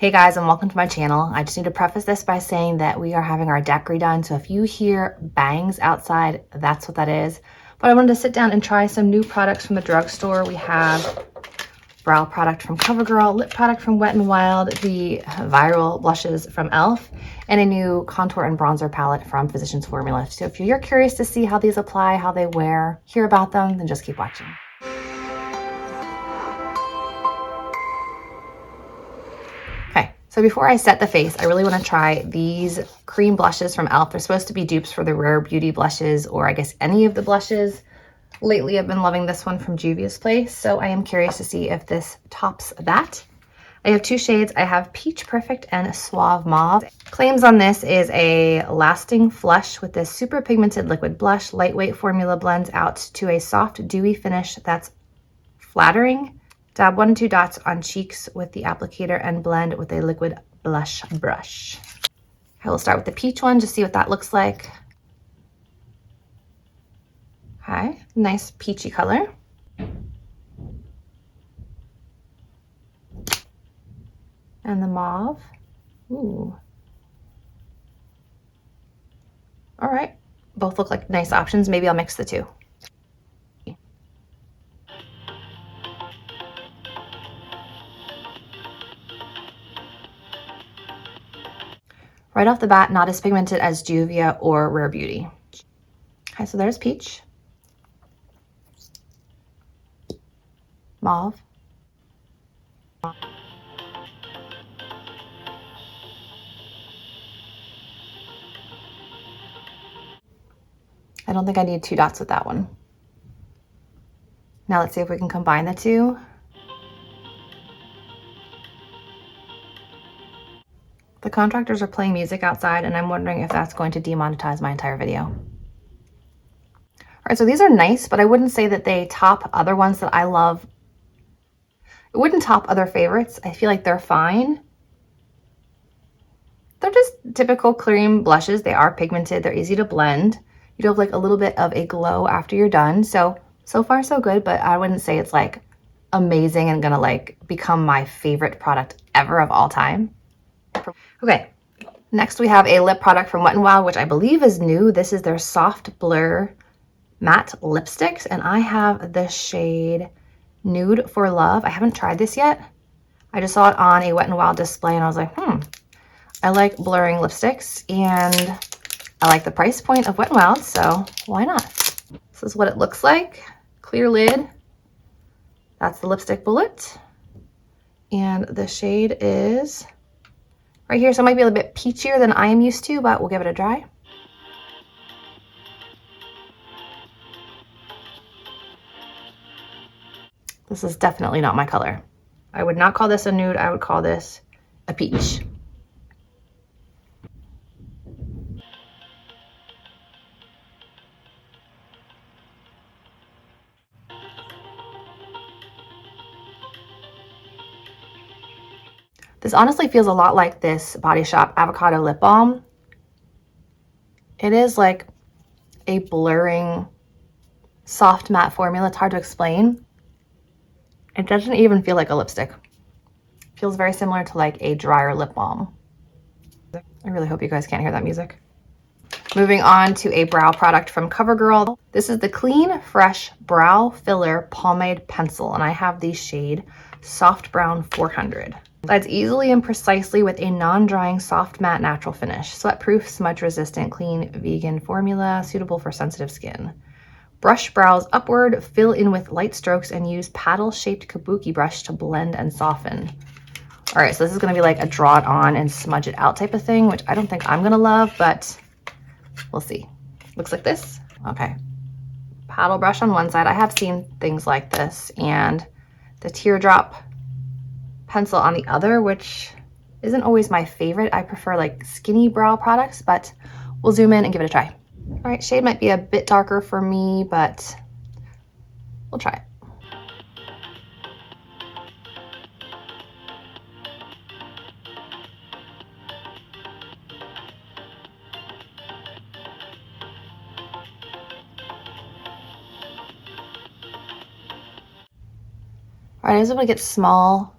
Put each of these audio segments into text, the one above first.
Hey guys, and welcome to my channel. I just need to preface this by saying that we are having our deck redone, so if you hear bangs outside, that's what that is. But I wanted to sit down and try some new products from the drugstore. We have brow product from CoverGirl, lip product from Wet n Wild, the viral blushes from e.l.f., and a new contour and bronzer palette from Physicians Formula. So if you're curious to see how these apply, how they wear, hear about them, then just keep watching. So before I set the face, I really want to try these cream blushes from e.l.f. They're supposed to be dupes for the Rare Beauty blushes, or I guess any of the blushes. Lately, I've been loving this one from Juvia's Place, so I am curious to see if this tops that. I have two shades. I have Peach Perfect and Suave Mauve. Claims on this is a lasting flush with this super pigmented liquid blush. Lightweight formula blends out to a soft, dewy finish that's flattering. Dab 1 and 2 dots on cheeks with the applicator and blend with a liquid blush brush. I will start with the peach one, just see what that looks like. Okay, nice peachy color. And the mauve. Ooh. All right, both look like nice options. Maybe I'll mix the two. Right off the bat, not as pigmented as Juvia or Rare Beauty. Okay, so there's peach. Mauve. I don't think I need 2 dots with that one. Now let's see if we can combine the two. The contractors are playing music outside, and I'm wondering if that's going to demonetize my entire video. All right, so these are nice, but I wouldn't say that they top other ones that I love. It wouldn't top other favorites. I feel like they're fine. They're just typical cream blushes. They are pigmented. They're easy to blend. You do have like a little bit of a glow after you're done. So far so good, but I wouldn't say it's like amazing and gonna like become my favorite product ever of all time. Okay, next we have a lip product from Wet n Wild, which I believe is new. This is their Soft Blur Matte Lipsticks, and I have the shade Nude for Love. I haven't tried this yet. I just saw it on a Wet n Wild display, and I was like, I like blurring lipsticks, and I like the price point of Wet n Wild, so why not? This is what it looks like. Clear lid. That's the lipstick bullet. And the shade is right here, so it might be a little bit peachier than I am used to, but we'll give it a try. This is definitely not my color. I would not call this a nude. I would call this a peach. This honestly feels a lot like this Body Shop Avocado Lip Balm. It is like a blurring, soft matte formula. It's hard to explain. It doesn't even feel like a lipstick. It feels very similar to like a drier lip balm. I really hope you guys can't hear that music. Moving on to a brow product from CoverGirl. This is the Clean Fresh Brow Filler Pomade Pencil, and I have the shade Soft Brown 400. Blends easily and precisely with a non-drying, soft, matte, natural finish. Sweat-proof, smudge-resistant, clean, vegan formula, suitable for sensitive skin. Brush brows upward, fill in with light strokes, and use paddle-shaped kabuki brush to blend and soften. All right, so this is gonna be like a draw it on and smudge it out type of thing, which I don't think I'm gonna love, but we'll see. Looks like this. Okay. Paddle brush on one side. I have seen things like this, and the teardrop pencil on the other, which isn't always my favorite. I prefer like skinny brow products, but we'll zoom in and give it a try. All right, shade might be a bit darker for me, but we'll try it. All right, I was able to get small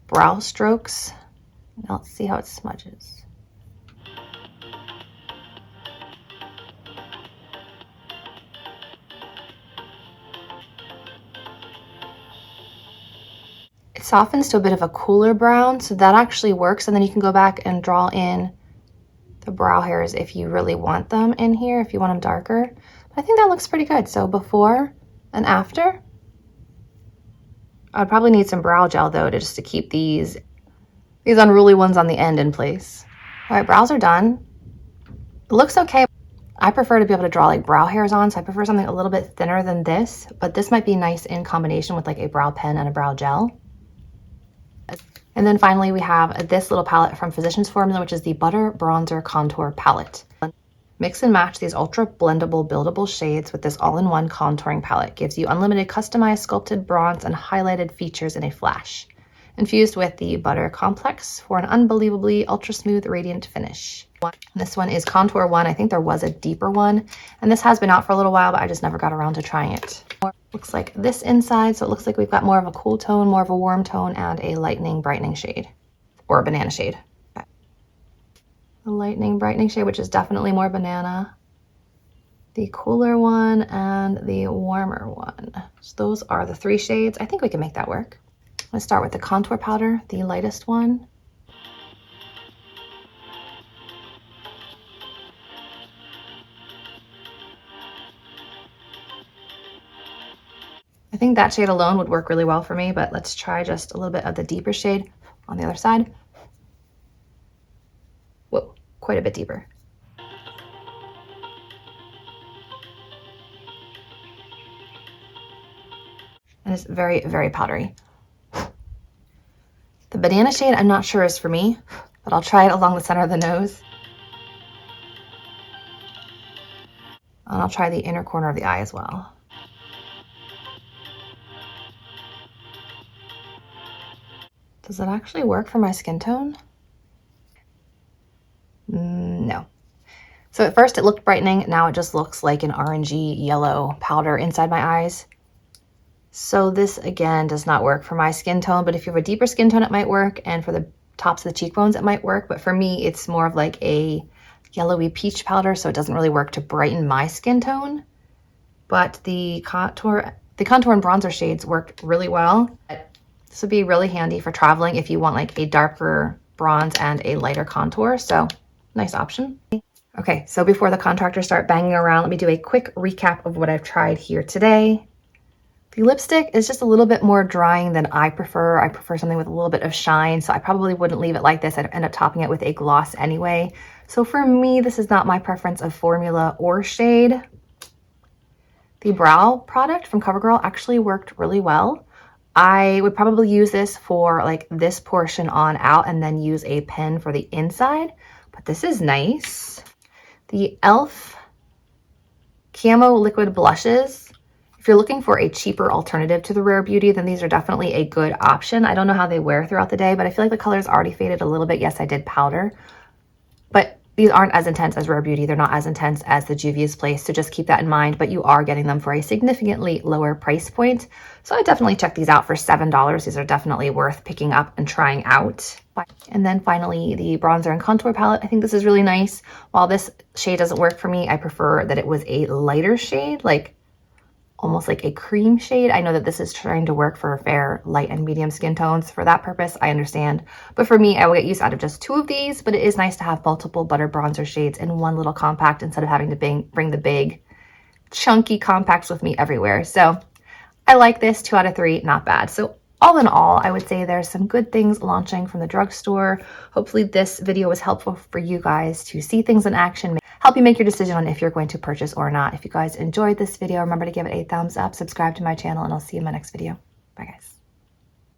brow strokes Now let's see how it smudges. It softens to a bit of a cooler brown, so that actually works. And then you can go back and draw in the brow hairs if you really want them in here, if you want them darker. But I think that looks pretty good. So before and after. I'd probably need some brow gel though, just to keep these unruly ones on the end in place. All right, brows are done. It looks okay. I prefer to be able to draw like brow hairs on, so I prefer something a little bit thinner than this, but this might be nice in combination with like a brow pen and a brow gel. And then finally we have this little palette from Physicians Formula, which is the Butter Bronzer Contour Palette. Mix and match these ultra blendable, buildable shades with this all-in-one contouring palette. Gives you unlimited customized sculpted bronze and highlighted features in a flash. Infused with the Butter Complex for an unbelievably ultra smooth, radiant finish. This one is Contour 1. I think there was a deeper one. And this has been out for a little while, but I just never got around to trying it. Looks like this inside. So it looks like we've got more of a cool tone, more of a warm tone, and a lightening, brightening shade. Or a banana shade. The lightning brightening shade, which is definitely more banana, the cooler one, and the warmer one. So those are the 3 shades. I think we can make that work. Let's start with the contour powder, the lightest one. I think that shade alone would work really well for me, but let's try just a little bit of the deeper shade on the other side. Whoa, quite a bit deeper. And it's very, very powdery. The banana shade I'm not sure is for me, but I'll try it along the center of the nose. And I'll try the inner corner of the eye as well. Does it actually work for my skin tone? No. So at first it looked brightening, now it just looks like an orangey yellow powder inside my eyes. So this again does not work for my skin tone, but if you have a deeper skin tone it might work, and for the tops of the cheekbones it might work, but for me it's more of like a yellowy peach powder, so it doesn't really work to brighten my skin tone. But the contour and bronzer shades worked really well. This would be really handy for traveling if you want like a darker bronze and a lighter contour, so nice option. Okay, so before the contractors start banging around, let me do a quick recap of what I've tried here today. The lipstick is just a little bit more drying than I prefer. I prefer something with a little bit of shine, so I probably wouldn't leave it like this. I'd end up topping it with a gloss anyway. So for me, this is not my preference of formula or shade. The brow product from CoverGirl actually worked really well. I would probably use this for like this portion on out and then use a pen for the inside, but this is nice. The e.l.f. Camo Liquid Blushes. If you're looking for a cheaper alternative to the Rare Beauty, then these are definitely a good option. I don't know how they wear throughout the day, but I feel like the color's already faded a little bit. Yes, I did powder, but these aren't as intense as Rare Beauty. They're not as intense as the Juvia's Place, so just keep that in mind, but you are getting them for a significantly lower price point. So I definitely check these out for $7. These are definitely worth picking up and trying out. And then finally, the bronzer and contour palette. I think this is really nice. While this shade doesn't work for me, I prefer that it was a lighter shade, like almost like a cream shade. I know that this is trying to work for fair, light, and medium skin tones. For that purpose, I understand. But for me, I will get use out of just 2 of these, but it is nice to have multiple butter bronzer shades in one little compact instead of having to bring the big, chunky compacts with me everywhere. So I like this. 2 out of 3, not bad. So all in all, I would say there's some good things launching from the drugstore. Hopefully this video was helpful for you guys to see things in action, help you make your decision on if you're going to purchase or not. If you guys enjoyed this video, remember to give it a thumbs up, subscribe to my channel, and I'll see you in my next video. Bye guys.